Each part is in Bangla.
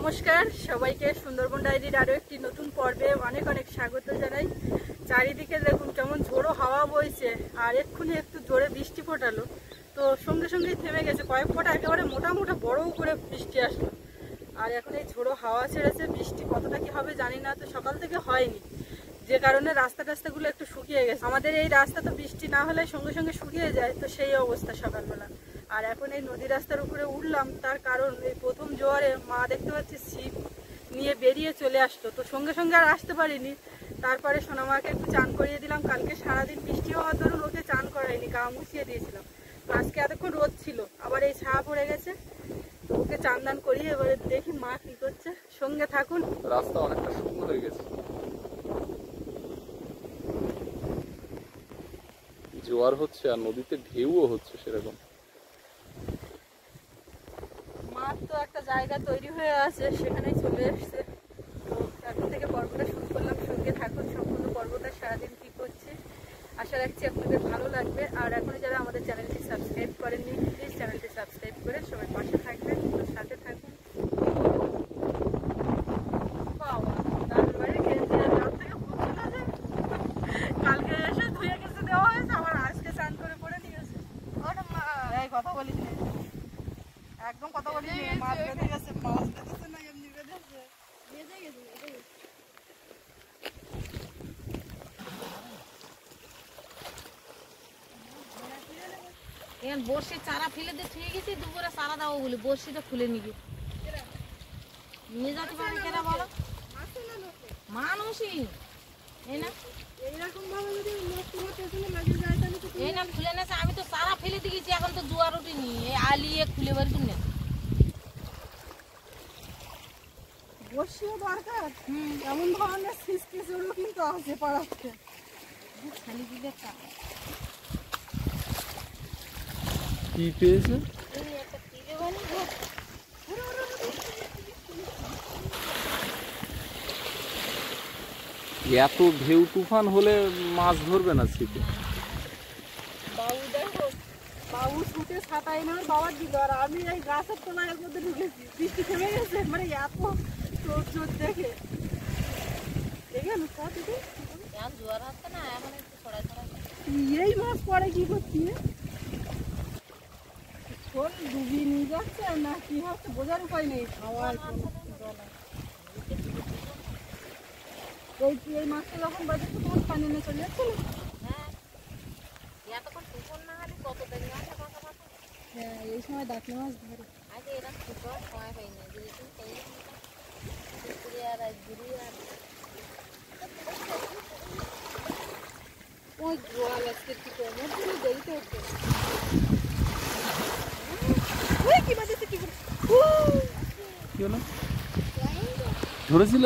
নমস্কার সবাইকে সুন্দরবন ডায়েরির আরো একটি নতুন পর্বে অনেক অনেক স্বাগত জানাই। চারিদিকে দেখুন কেমন ঝোড়ো হাওয়া বইছে, আর এক্ষুনি একটু জোরে বৃষ্টি ফোটালো, তো সঙ্গে সঙ্গেই থেমে গেছে। কয়েক ফোঁটা একেবারে মোটা মোটা বড় করে বৃষ্টি আসলো, আর এখন এই ঝোড়ো হাওয়া ছেড়েছে। বৃষ্টি কতটা কি হবে জানি না, তো সকাল থেকে হয়নি, যে কারণে রাস্তাগুলো একটু শুকিয়ে গেছে। আমাদের এই রাস্তা তো বৃষ্টি না হলে সঙ্গে সঙ্গে শুকিয়ে যায়, তো সেই অবস্থা সকালবেলা। আর এখন এই নদী রাস্তার উপরে উঠলাম, তার কারণ এই প্রথম জোয়ারে মা দেখতে পাচ্ছি ছিপ নিয়ে বেরিয়ে চলে আসতো, তো সঙ্গে সঙ্গে আর আসতে পারিনি। তারপরে সোনামাকে একটু চান করিয়ে দিলাম। কালকে সারাদিন বৃষ্টি হওয়ার দরুন ওকে চান করাইনি, গা মুছিয়ে দিয়েছিলাম। আজকে এতক্ষণ রোদ ছিল, আবার এই ছায়া পড়ে গেছে, তো ওকে চান দান করিয়ে এবারে দেখি মা কি করছে। সঙ্গে থাকুন। রাস্তা অনেকটা শুকনো হয়ে গেছে, জোয়ার হচ্ছে আর নদীতে ঢেউও হচ্ছে সেরকম। মাঠ তো একটা জায়গা তৈরি হয়ে আছে, সেখানেই চলে এসছে। তো এখন থেকে পর্বটা শুরু করলাম, সঙ্গে থাকুন। সম্পূর্ণ পর্বটা সারাদিন কি করছে আশা রাখছি আপনাদের ভালো লাগবে। আর এখনো যারা আমাদের চ্যানেলটি সাবস্ক্রাইব করেননি, প্লিজ চ্যানেলটি সাবস্ক্রাইব করে সবাই পাশে থাকবেন, তো সাথে থাকুন। কালকে এসে ধুয়ে গেছে দেওয়া হয়েছে, আবার আজকে স্নান করে পরে নিয়েছে। কথা বলিস একদম, কথা বলি মাছ বেঁধে গেছে, মাছ বেঁধেছে না এমনি বেঁধেছে, বেঁধে গেছে। এখন বড়শির চারা ফেলে দিয়ে ছুঁয়ে গেছি, দুপুরে চারা দাও বলে বড়শিটা খুলে নিবি নিয়ে যেতে পারে কেনা বলো মানুষই। এই না এইরকম ভাবে যদি তোমার পেছনে লাগে যায় তাহলে তো এই না খুলে নেছে। আমি তো চারা ফেলে দিয়ে গেছি, এখন তো জোয়ার উঠিনি, এই আলিয়ে খুলে বাড়ি তুলে বসিও দরকার। এমন ধরনের সৃষ্টি শুরু কিন্তু আছে পাড়াতে। খালি দিলে কি পেয়েছে? এই একটা তিলে বানি ঘর এত ঢেউ তুফান হলে মাছ ধরবে না ছিপে। বাবু দেখো, বাবু ছুটে ছাতাই না বাবার দিল, আর আমি এই গাছের তলায় এর মধ্যে ঢুকেছি। বৃষ্টি থেমে গেছে, মানে এত চোর চোর দেখে দেখেন এখন জোয়ার হচ্ছে না, এখন একটু ছড়াই ছড়াই এই মাছ পরে কি করছি, শোল ডুবিয়ে নিয়ে যাচ্ছে না কি হচ্ছে বোঝার উপায় নেই। খাওয়ার এই মাছটা যখন বাজাচ্ছে তখন পানি নিয়ে চলে যাচ্ছে না। হ্যাঁ এতক্ষণ টুকন না হলে কত দেরি আছে কথা কথা। হ্যাঁ এই সময় দাঁতলে মাছ ধরে। আগে এরা টুকন সময় পাইনি, যেহেতু এই আর ঘুরি আর ওই জোয়াল আজকে কি করবো, দেরিতে হচ্ছে। কি বাজেছে কি করে কি হলো? ধরেছিল?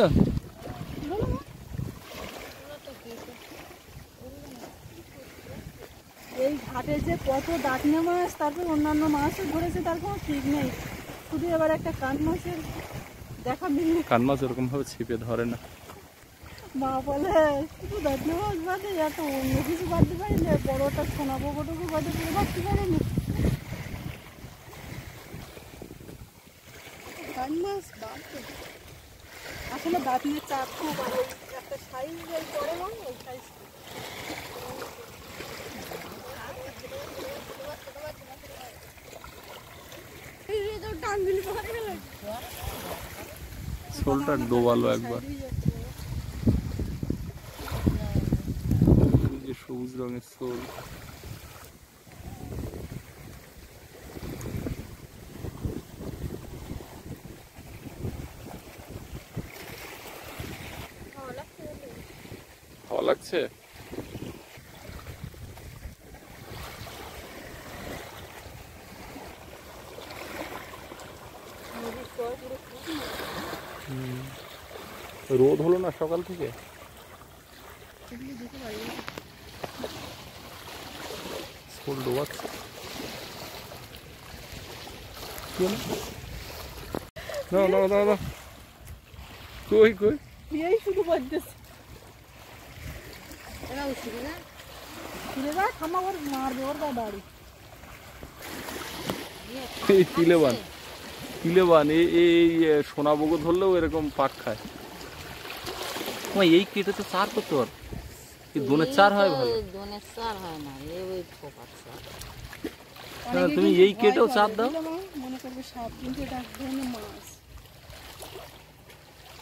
এই ঘাটে যে কত দাঁতনে মাছ, তারপর অন্যান্য মাছও ধরেছে, তার কোনো ঠিক নেই। শুধু এবার একটা কান মাছের দেখা মিলল। কান মাছ ওরকম ভাবে ছিপে ধরে না। মা বলে শুধু দাঁতনে মাছ বাদে এত অন্য কিছু বাঁধতে পারিনি, বড়টা শোনাবো গোটুকু বাদে করে বাঁধতে পারিনি। কান মাছ বাঁধতে আসলে দাঁতনের চাপ খুব, আর ওই একটা সাইজ ওই পরে না ওই সাইজ শোলটা ডোবালো একবার, যে সবুজ রঙের শোল। ভালো লাগছে। রোদ হলো না সকাল থেকে, শোল ডোবাচ্ছে। না না না না, কই কই এই শুধু বাজতেছে। এরা উঠছিল না ফিরে যা খামা ওর মারবে, ওর গায়ে বাড়ি। এই তিলে বান তিলেবান এই সোনা বগো ধরলেও এরকম পাক খায়। এই কেটে তো চার করতে পারো, দোনের চার হয় ভালো। দোনের চার হয় না, ওই ফোকার চার। তুমি এই কেটেও চার দাও। মনে করবে সাপ, কিন্তু এটা এক ধরনের মাছ।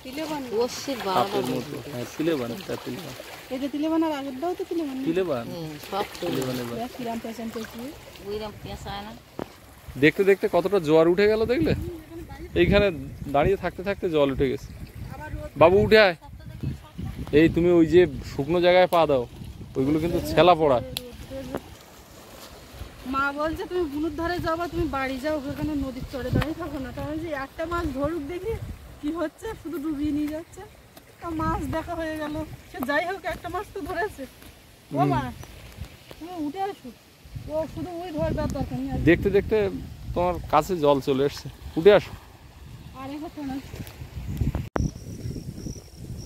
তিলেবান বর্ষির বারোটা মতো। হ্যাঁ তিলেবান, তিলেবান। এটা তিলেবান আর আগের দাও তো তিলেবান। তিলেবান সব তিলেবানের বাচ্চা। কিরাম পেছন পেছি ওইরকম পেঁচায় না। দেখতে দেখতে কতটা জোয়ার উঠে গেল দেখলে? এইখানে দাঁড়িয়ে থাকতে থাকতে জল উঠে গেছে। বাবু উঠে আয়। এই তুমি ওই যে শুকনো জায়গায় পা দাও, ওইগুলো কিন্তু ছেলা পড়া। মা বলছে তুমি বুনুর ধারে যাবা, তুমি বাড়ি যাও, ওখানে নদীর চড়ে দাঁড়িয়ে থাকো না। কারণ যে একটা মাছ ধরুক দেখি কি হচ্ছে, শুধু ডুবিয়ে নিয়ে যাচ্ছে। তা মাছ দেখা হয়ে গেল, সে যাই হোক একটা মাছ তো ধরেছে। ও মা তুমি উঠে আসো, ও শুধু ওই ধরবার দরকার নেই। দেখতে দেখতে তোমার কাছে জল চলে এসছে, উঠে আসো। আরে হতো না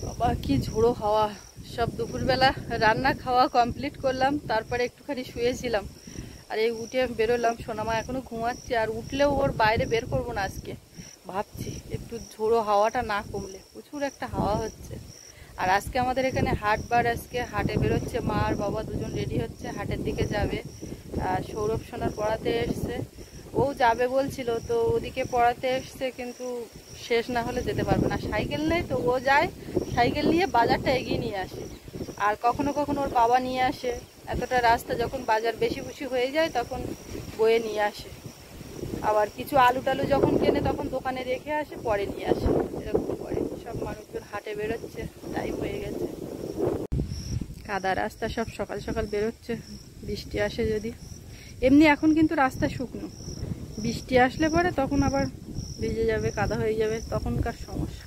বাবা, কি ঝোড়ো হাওয়া। সব দুপুরবেলা রান্না খাওয়া কমপ্লিট করলাম, তারপরে একটুখানি শুয়েছিলাম। আর এই উঠে বেরোলাম, সোনামা এখনো ঘুমাচ্ছে। আর উঠলেও ওর বাইরে বের করবো না আজকে, ভাবছি একটু ঝোড়ো হাওয়াটা না কমলে। প্রচুর একটা হাওয়া হচ্ছে। আর আজকে আমাদের এখানে হাটবার, আজকে হাটে বেরোচ্ছে। মা আর বাবা দুজন রেডি হচ্ছে, হাটের দিকে যাবে। আর সৌরভ সোনার পড়াতে এসছে, ও যাবে বলছিল, তো ওদিকে পড়াতে এসছে, কিন্তু শেষ না হলে যেতে পারবে না। সাইকেল নেই, তো ও যায় সাইকেল নিয়ে বাজারটা এগিয়ে নিয়ে আসে। আর কখনো কখনো ওর বাবা নিয়ে আসে। এতটা রাস্তা যখন বাজার বেশি বেশি হয়ে যায় তখন বয়ে নিয়ে আসে। আবার কিছু আলু টালু যখন কেনে তখন দোকানে রেখে আসে, পরে নিয়ে আসে, এরকম করে। সব মানুষজন হাটে বেরোচ্ছে, টাইম হয়ে গেছে। কাদা রাস্তা, সব সকাল সকাল বেরোচ্ছে। বৃষ্টি আসে যদি। এমনি এখন কিন্তু রাস্তা শুকনো, বৃষ্টি আসলে পরে তখন আবার ভিজে যাবে, কাদা হয়ে যাবে, তখনকার সমস্যা।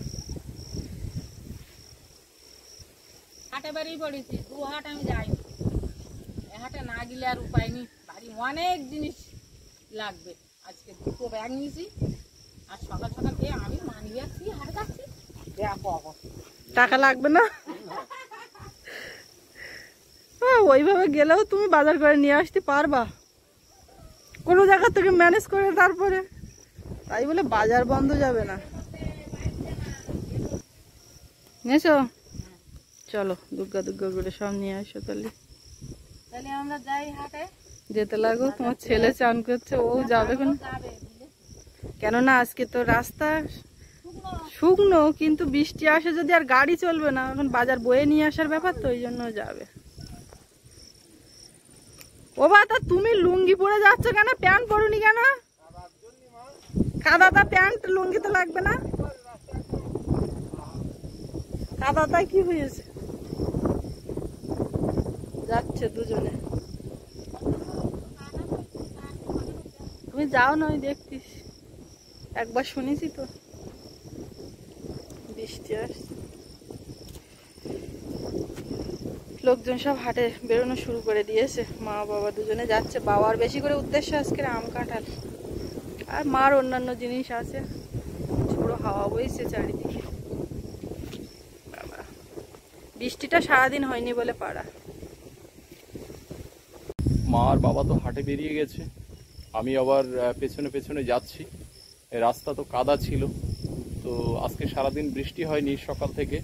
হাটে বেরিয়ে পড়েছি, 2 হাট আমি যাই। হাটে না গেলে আর উপায় নেই, বাড়ি অনেক জিনিস লাগবে। আজকে 2টো ব্যাগ নিয়েছি। আর সকাল সকাল খেয়ে আমি মানি যাচ্ছি, হাটে যাচ্ছি, দেখো টাকা লাগবে না? ওইভাবে গেলেও তুমি বাজার করে নিয়ে আসতে পারবা কোনো জায়গা থেকে ম্যানেজ করে। তারপরে তাই বলে বাজার বন্ধ যাবে না। নিয়েছো? চলো দুর্গা দুর্গা করে সব নিয়ে আসো। তাহলে আমরা যাই হাটে। যেতে লাগো, তোমার ছেলে চান করছে, ও যাবে কেননা আজকে তো রাস্তা শুকনো, কিন্তু বৃষ্টি আসে যদি আর গাড়ি চলবে না। এখন বাজার বয়ে নিয়ে আসার ব্যাপার, তো ওই জন্য যাবে। ও বাবা, তুমি লুঙ্গি পরে যাচ্ছ কেন? প্যান্ট পরুনি কেন? কাদাটা প্যান্ট লুঙ্গি তো লাগবে না? কাদাটা কি হয়েছে? যাচ্ছে দুজনে। তুমি যাও না, আমি দেখতিস, একবার শুনেছি তো বৃষ্টি আসছে। লোকজন সব হাটে বেরোনো শুরু করে দিয়েছে। মা বাবা দুজনে যাচ্ছে। বাবার বেশি করে উদ্দেশ্য আজকে আম কাঁঠাল, আর মার অন্যান্য জিনিস আছে। ঝোড়ো হাওয়া বইছে চারিদিকে। বাবা, বৃষ্টিটা সারাদিন হয়নি বলে পারা। মা আর বাবা তো হাটে বেরিয়ে গেছে, আমি আবার পেছনে পেছনে যাচ্ছি। রাস্তা তো কাদা ছিল, তো আজকে সারাদিন বৃষ্টি হয়নি। সকাল থেকে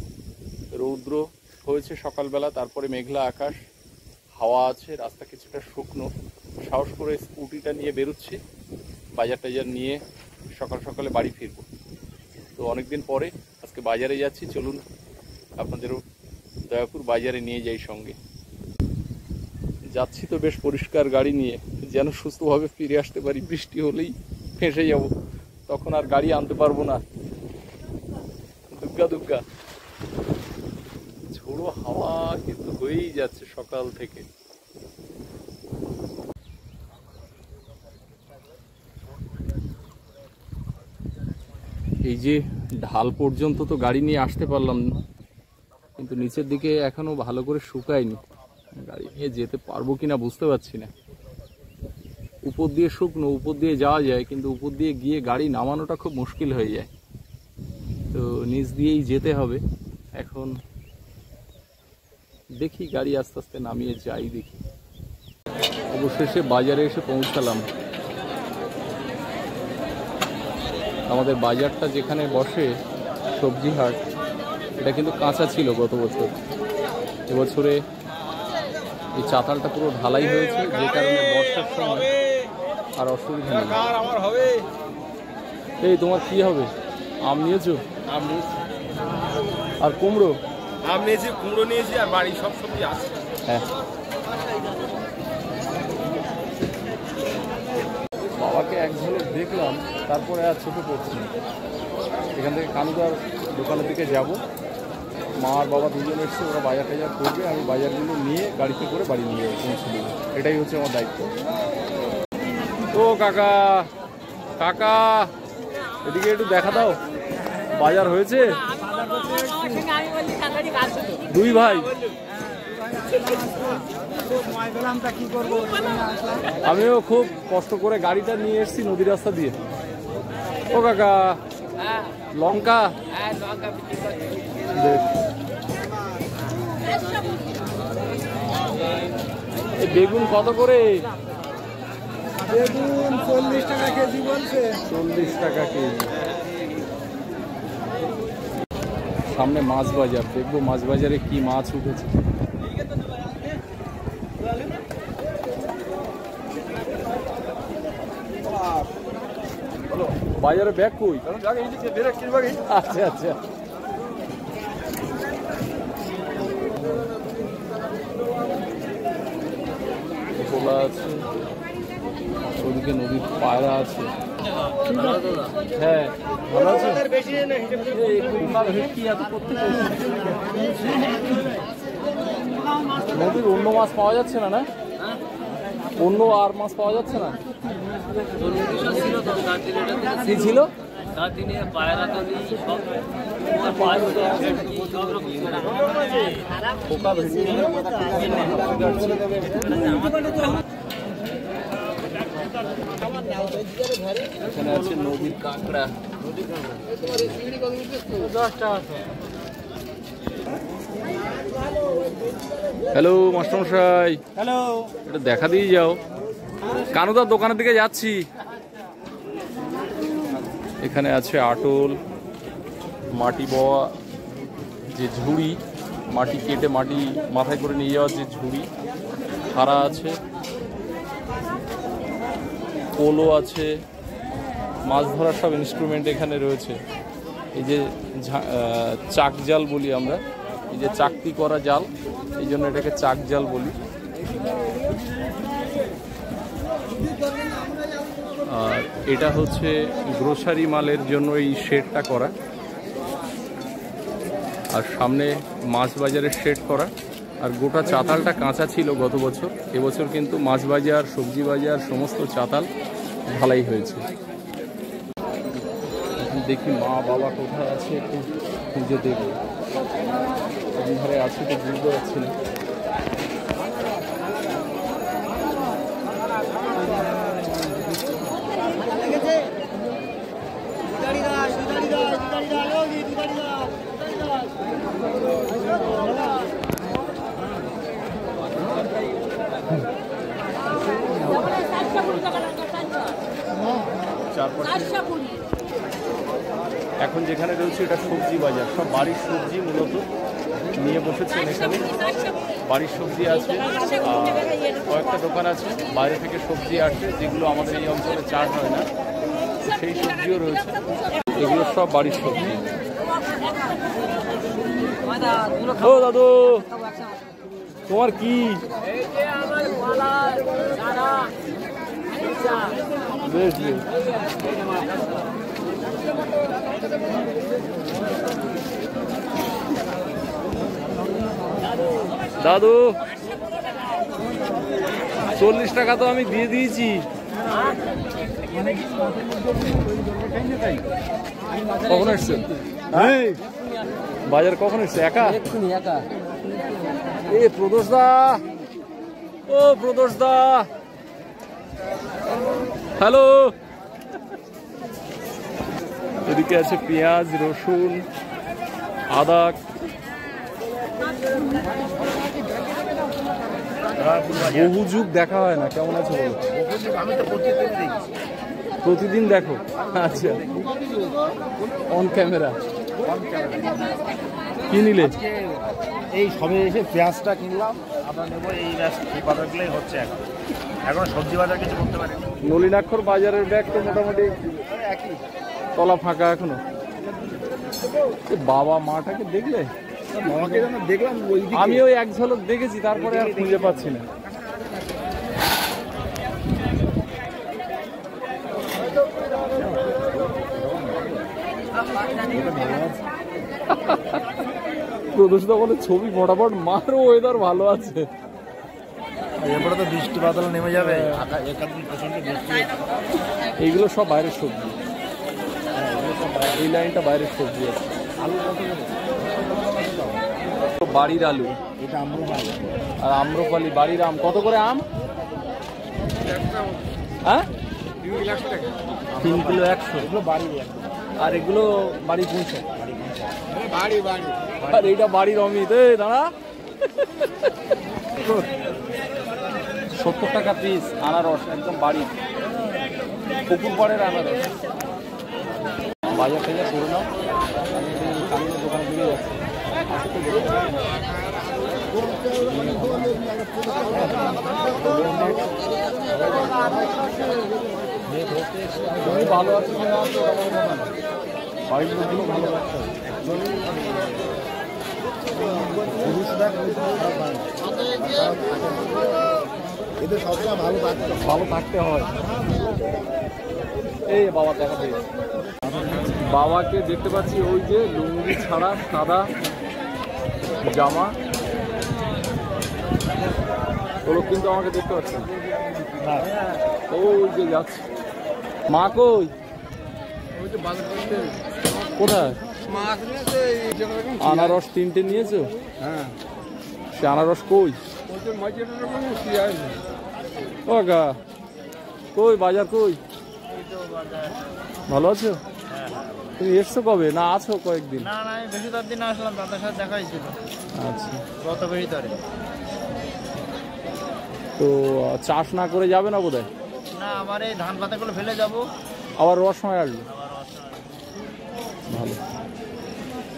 রৌদ্র হয়েছে সকালবেলা, তারপরে মেঘলা আকাশ, হাওয়া আছে, রাস্তা কিছুটা শুকনো। সাহস করে স্কুটিটা নিয়ে বেরোচ্ছি, বাজার টাজার নিয়ে সকাল সকালে বাড়ি ফিরবো। তো অনেকদিন পরে আজকে বাজারে যাচ্ছি, চলুন আপনাদেরও দয়াপুর বাজারে নিয়ে যাই সঙ্গে। যাচ্ছি তো বেশ পরিষ্কার গাড়ি নিয়ে, যেন সুস্থভাবে ফিরে আসতে পারি। বৃষ্টি হলেই ফেঁসে যাব, তখন আর গাড়ি আনতে পারবো না। দুর্গা দুর্গা, ঝোড়ো হাওয়া কিন্তু হয়েই যাচ্ছে সকাল থেকে। এই যে ঢাল পর্যন্ত তো গাড়ি নিয়ে আসতে পারলাম না, কিন্তু নিচের দিকে এখনো ভালো করে শুকায়নি। গাড়ি নিয়ে যেতে পারবো কিনা বুঝতে পারছি না। উপর দিয়ে শুকনো, উপর দিয়ে যাওয়া যায়, কিন্তু উপর দিয়ে গিয়ে গাড়ি নামানোটা খুব মুশকিল হয়ে যায়। তো নিচ দিয়েই যেতে হবে। এখন দেখি গাড়ি আস্তে আস্তে নামিয়ে যাই, দেখি। অবশেষে বাজারে এসে পৌঁছালাম। আমাদের বাজারটা যেখানে বসে সবজি হাট, এটা কিন্তু কাঁচা ছিল গত বছর। এবছরে এই চাতালটা পুরো ঢালাই হয়েছে, যে কারণে বর্ষার সময় আর অসুবিধা নেই। এই তোমার কি হবে? আম নিয়েছো? আম নিয়েছি আর কুমড়ো? আম নিয়েছি, কুমড়ো নিয়েছি, আর বাড়ি সব সবজি আছে। হ্যাঁ, বাবাকে এক ঝলক দেখলাম, তারপরে আর চোখে পড়ছি। এখান থেকে কানুদার দোকানের দিকে যাব। মা আর বাবা দুজন এসছে, ওরা বাজার টাজার করবে, আমি বাজারগুলো নিয়ে গাড়িতে করে বাড়ি নিয়ে পৌঁছে দেবো। এটাই হচ্ছে আমার দায়িত্ব। ও কাকা, কাকা এদিকে একটু দেখা দাও, বাজার হয়েছে? দুই ভাই, আমিও খুব কষ্ট করে গাড়িটা নিয়ে এসেছি নদী রাস্তা দিয়ে। ও কাকা, লঙ্কা বেগুন কত করে? বেগুন 40 টাকা কেজি বলছে। 40 টাকা কেজি। সামনে মাছ বাজার, দেখবো মাছ বাজারে কি মাছ উঠেছে। বাজারে ব্যাগ কই? আচ্ছা আচ্ছা, খোলা আছে, ওদিকে নদীর পায়রা আছে। হ্যাঁ, ভালো আছে। নদীর অন্য মাছ পাওয়া যাচ্ছে না? না, অন্য আর মাছ পাওয়া যাচ্ছে না? কি ছিল? এখানে আছে নদীর কাঁকড়া। হ্যালো মাস্টারমশাই, হ্যালো, এটা দেখা দিয়ে যাও। কানুদার দোকানের দিকে যাচ্ছি। এখানে আছে আটল, মাটি বওয়া যে ঝুড়ি, মাটি কেটে মাটি মাথায় করে নিয়ে যাওয়ার যে ঝুড়ি, হারা আছে, পোলো আছে, মাছ ধরার সব ইনস্ট্রুমেন্ট এখানে রয়েছে। এই যে চাক জাল বলি আমরা, এই যে চাকতি করা জাল, এই জন্য এটাকে চাক জাল বলি। আর এটা হচ্ছে গ্রোসারি মালের জন্য এই শেডটা করা, আর সামনে মাছ বাজারের শেড করা। আর গোটা চাতালটা কাঁচা ছিল গত বছর, এবছর কিন্তু মাছ বাজার, সবজি বাজার সমস্ত চাতাল ঢালাই হয়েছে। দেখি মা বাবা কোথায় আছে, একটু খুঁজে দেখব। ধারে আছে তো বুঝতে পারছি না। এখন যেখানে রয়েছে এটা সবজি বাজার, সব বাড়ির সবজি মূলত নিয়ে বসেছেন এখানে। বাড়ির সবজি আছে, কয়েকটা দোকান আছে বাইরে থেকে সবজি আসে, যেগুলো আমাদের এই অঞ্চলে চাষ হয় না, সেই সবজিও রয়েছে। এগুলো সব বাড়ির সবজি। ও দাদু, তোমার কি? বেশ বেশ। দাদু 40 টাকা তো আমি দিয়ে দিয়েছি। কখন এসছে বাজার? কখন এসছে? একা? এ প্রদোষ দা, ও প্রদোষ দা, হ্যালো। এদিকে আছে পেঁয়াজ, রসুন, আদা। বহু যুগ দেখা হয় না, কেমন আছে বলো? আমি তো প্রত্যেকদিন দেখি। প্রতিদিন দেখো? আচ্ছা, অন ক্যামেরা। কি নিলে? এই সবে এসে পেঁয়াজটা কিনলাম, আমরা নেবো এই বাজারগুলোই হচ্ছে এখন সবজি বাজার কিছু করতে পারি। নলিনাক্ষর বাজারের ব্যাগ তো মোটামুটি একই তলা ফাঁকা এখনো। বাবা মাটাকে দেখলে? মামাকে যেন দেখলাম ওই আমি ওই এক ঝলক দেখেছি, তারপরে আর খুঁজে পাচ্ছি না। প্রদোষ দা বলে ছবি ফটাফট মারো, ওয়েদার ভালো আছে। এরপরে তো বৃষ্টি বাদল নেমে যাবে, একাধিক প্রচন্ড বৃষ্টি। এইগুলো সব বাইরের সবজি, এই লাইনটা বাইরের সবজি আছে। আলু কত করে? বাড়ির আলু, এটা আম্রপালি। আর আম্রপালি বাড়ির আম। কত করে আম? হ্যাঁ, 3 কিলো 100। এগুলো বাড়ি, আর এগুলো বাড়ি পৌঁছে। বাড়ি বাড়ি। আর এইটা বাড়ির অমিত। এই দাঁড়া, 70 টাকা পিস আনারস, একদম বাড়ির পুকুর পাড়ের আনারস। বাজার টাজার করে নাও, আমি সামনের দোকানে ঘুরে যাচ্ছি। তুমি ভালো আছো, বাড়ির লোকগুলো ভালো আছে। এদের সবসময় ভালো থাকতে হয়। এই বাবা দেখা পেয়েছি, বাবাকে দেখতে পাচ্ছি ওই যে লুঙ্গি ছাড়া সাদা জামা, ওগুলো কিন্তু আমাকে দেখতে পাচ্ছি। ওই যে যাচ্ছে। মা কই? কোথায়? আনারস 3টে নিয়েছো? হ্যাঁ, সে আনারস কই? ও গা কই, বাজার কই? ভালো আছো? তুমি এসছো কবে? না আছো কয়েকদিন? না না, আমি বেশি দিন আসলাম, দাদার সাথে দেখা হয়েছিল আচ্ছা, গত ভিতরে। তো চাষ না করে যাবে না বোধহয়? না, আমার এই ধান পাতাগুলো ফেলে যাবো, আবার রোয়ার সময় আসবে। ভালো।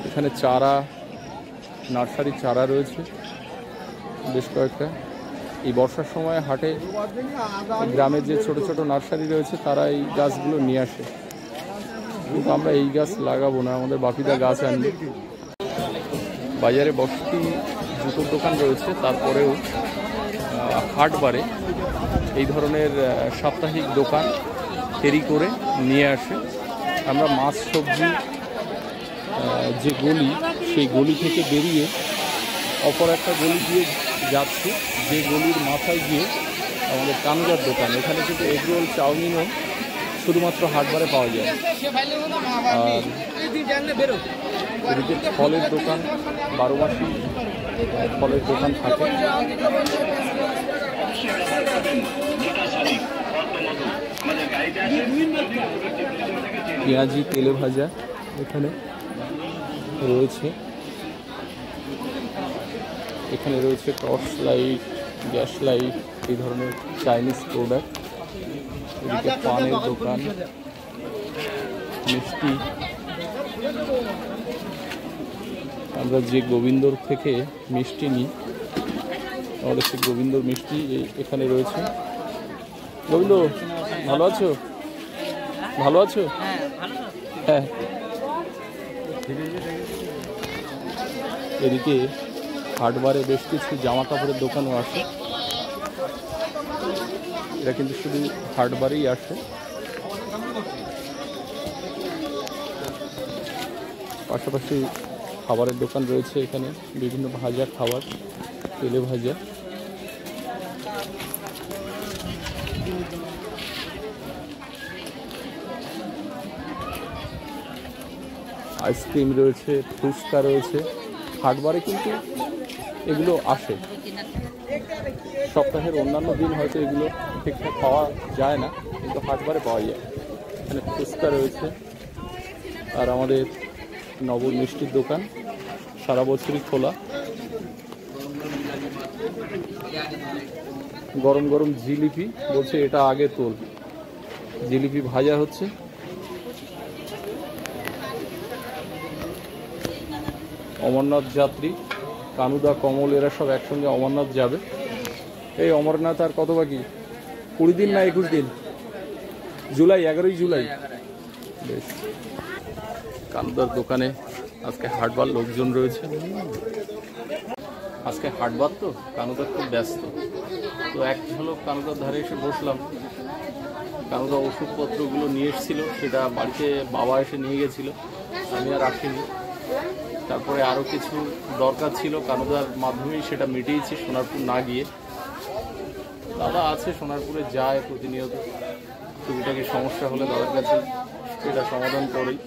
এখানে চারা, নার্সারি চারা রয়েছে বেশ কয়েকটা। এই বর্ষার সময় হাটে গ্রামের যে ছোট ছোট নার্সারি রয়েছে তারা এই গাছগুলো নিয়ে আসে, কিন্তু আমরা এই গাছ লাগাবো না, আমাদের বাপিদা গাছ আনবে। বাজারে বসতি জুতোর দোকান রয়েছে, তারপরেও হাটবারে এই ধরনের সাপ্তাহিক দোকান ক্যারি করে নিয়ে আসে। আমরা মাছ সবজি যে গলি, সেই গলি থেকে বেরিয়ে অপর একটা গলি দিয়ে যাচ্ছি, যে গলির মাথায় গিয়ে আমাদের কানুজার দোকান। এখানে কিন্তু এগরোল, চাউমিনও শুধুমাত্র হাটবারে পাওয়া যায়। আর এদিকে ফলের দোকান, 12 মাসই ফলের দোকান থাকে। পেঁয়াজি, তেলে ভাজা এখানে রয়েছে। এখানে রয়েছে টর্চ লাইট, গ্যাস লাইট, এই ধরনের চাইনিজ প্রোডাক্ট। এদিকে পানের দোকান, মিষ্টি। আমরা যে গোবিন্দর থেকে মিষ্টি নিই, আমাদের সেই গোবিন্দর মিষ্টি এখানে রয়েছে। গোবিন্দ, ভালো আছো? ভালো আছো? হ্যাঁ। এদিকে হাটবারে বেশ কিছু জামা কাপড়ের দোকানও আসে। এরা কিন্তু শুধু হাটবারেই আসে। পাশাপাশি খাবারের দোকান রয়েছে এখানে, বিভিন্ন ভাজা খাবার, তেলে ভাজা। আইসক্রিম রয়েছে, ফুচকা রয়েছে। হাটবারে কিন্তু এগুলো আসে। সপ্তাহের অন্যান্য দিন হয়তো এগুলো ঠিকঠাক পাওয়া যায় না, কিন্তু হাটবারে পাওয়া যায়। এখানে ফুচকা রয়েছে। আর আমাদের নবর মিষ্টির দোকান সারা বছরই খোলা। গরম গরম জিলিপি, বলছে এটা আগে তোল। জিলিপি ভাজা হচ্ছে। অমরনাথ যাত্রী কানুদা, কমল এরা সব একসঙ্গে অমরনাথ যাবে। এই অমরনাথ আর কত বাকি? 20 দিন না 21 দিন? জুলাই, 11ই জুলাই। বেশ, কানুদার দোকানে আজকে হাটবার লোকজন রয়েছে। আজকে হাটবার তো কানুদা খুব ব্যস্ত। তো এক ঝলক কানুদার ধারে এসে বসলাম। কানুদা ওষুধপত্রগুলো নিয়ে এসেছিল, সেটা বাড়িতে বাবা এসে নিয়ে গেছিল, আমি আর আসিনি। তারপরে আরও কিছু দরকার ছিল, কানুদার মাধ্যমেই সেটা মিটিয়েছি সোনারপুর না গিয়ে। দাদা আছে সোনারপুরে, যায় প্রতিনিয়ত, টুকিটাকি সমস্যা হলে দাদার কাছে সেটা সমাধান করেই।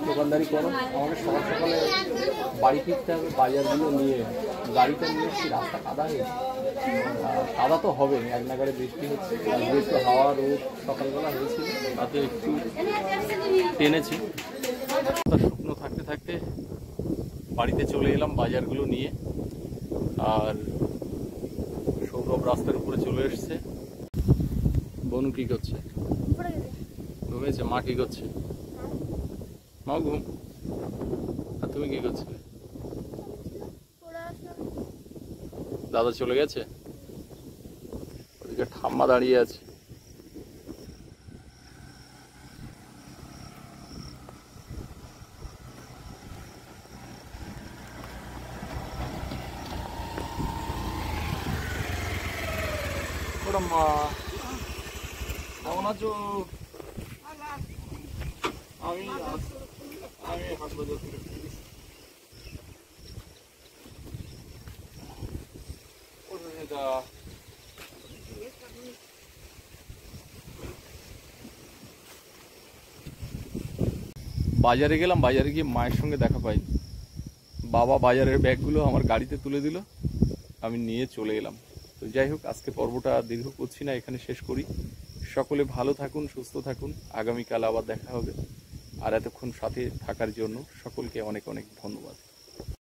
দোকানদারি করো, আমাকে সকাল সকালে বাড়ি ফিরতে হবে বাজারগুলো নিয়ে। গাড়িটা নিয়ে এসেছি, রাস্তা কাদা হয়েছে। কাদা তো হবে, এক নাগারে বৃষ্টি হচ্ছে, একটু হাওয়া রোদ সকালবেলা হয়েছিল, তাতে একটু টেনেছি। শুকনো থাকতে থাকতে বাড়িতে চলে এলাম বাজারগুলো নিয়ে। আর সৌরভ রাস্তার উপরে চলে এসছে। বনু কি করছে? ঘুমিয়েছে। মা কি করছে? মা ঘুম। আর তুমি কি করছো? দাদা চলে গেছে, ওদিকে ঠাম্মা দাঁড়িয়ে আছে। মা কেমন আছো? আমি হাট বাজার থেকে বাজারে গেলাম। বাজারে গিয়ে মায়ের সঙ্গে দেখা পাই। বাবা বাজারের ব্যাগগুলো আমার গাড়িতে তুলে দিল, আমি নিয়ে চলে এলাম। তো যাই হোক, আজকে পর্বটা দীর্ঘ করছি না, এখানে শেষ করি। সকলে ভালো থাকুন, সুস্থ থাকুন। আগামীকাল আবার দেখা হবে। আর এতক্ষণ সাথে থাকার জন্য সকলকে অনেক অনেক ধন্যবাদ।